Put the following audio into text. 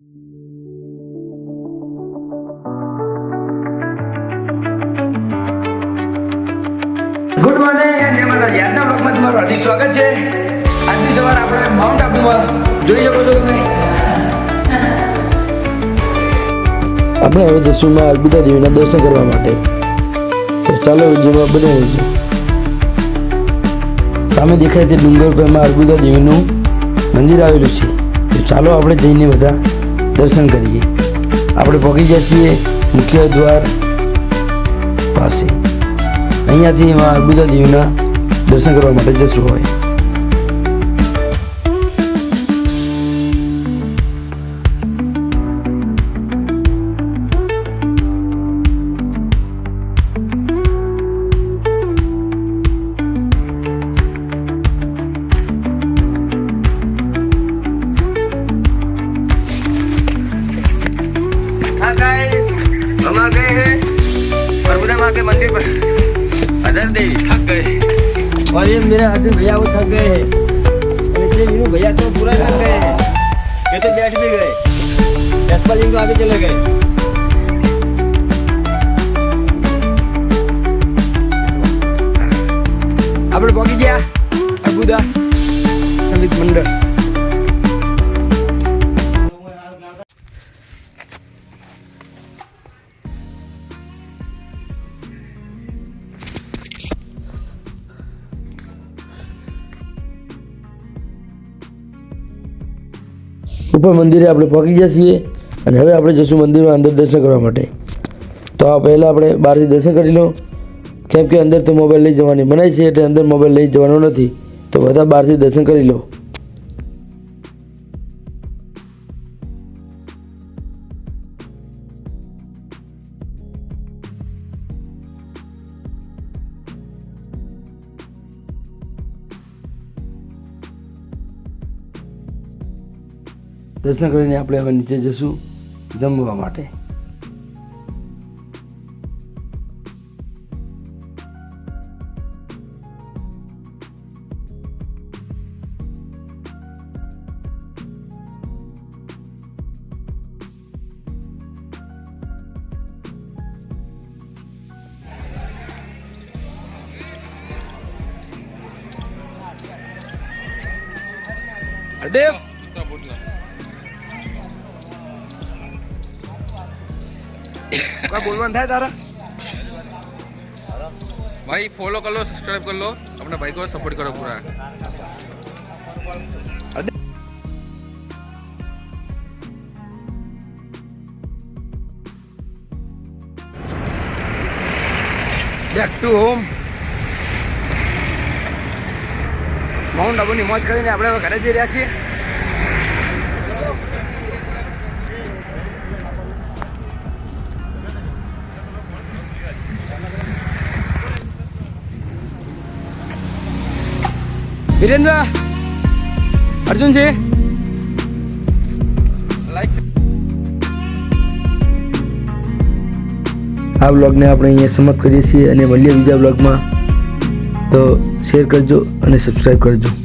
Good morning અને માતાજી, આજના બ્લોગમાં તમારું હાર્દિક સ્વાગત છે. આજની સવારે આપણે માઉન્ટ આબુમાં જોઈ શકો છો તમે. આપણે હવે જઈશું માં અર્બુદા દેવીના દર્શન કરવા માટે. તો ચાલો વિડીયોમાં બને રહીશું. સામે દેખાય તે ડુંગર પર માં અર્બુદા દેવીનું મંદિર આવેલું છે. તો ચાલો આપણે જઈને બધા દર્શન કરીએ. આપણે પહોંચી ગયા છીએ મુખ્ય દ્વાર પાસે. અહીંયાથી માં અર્બુદા દેવીના દર્શન કરવા માટે જશું હોય. हाँ गाइस, हम आ गए हैं अर्बुदा माँ के मंदिर पर. अदर देवी थक गए और ये मेरे अर्जुन भैया वो थक गए हैं. इसलिए वीरू भैया तो पूरा थक गए हैं. ये तो बैठ भी गए. यशपाल जी को आगे चले गए. આપણે પહોંચી ગયા અર્બુદા સંગીત મંડળ. ઉપર મંદિરે આપણે પહોંચી ગયા છીએ અને હવે આપણે જઈશું મંદિરમાં અંદર દર્શન કરવા માટે. તો આ પહેલાં આપણે બહારથી દર્શન કરી લો, કેમ કે અંદર તો મોબાઈલ લઈ જવાની મનાઈ છે, એટલે અંદર મોબાઈલ લઈ જવાનો નથી. તો બધા બહારથી દર્શન કરી લો. દર્શન કરીને આપણે હવે નીચે જઈશું જમવા માટે. હરદેવ क्या बोलवान था तारा भाई फॉलो कर लो, सब्सक्राइब कर लो, अपने भाई को सपोर्ट करो पूरा. Back to home. માઉન્ટ આબુની મોજ કરીને આપણે હવે ઘરે જઈ રહ્યા છીએ. વીરેન્દ્ર, અર્જુન છે लाइक આ બ્લોગને આપણે અહીંયા સમાપ્ત કરીએ છીએ અને મળીએ બીજા બ્લોગમાં. તો શેર કરજો અને સબસ્ક્રાઈબ કરજો.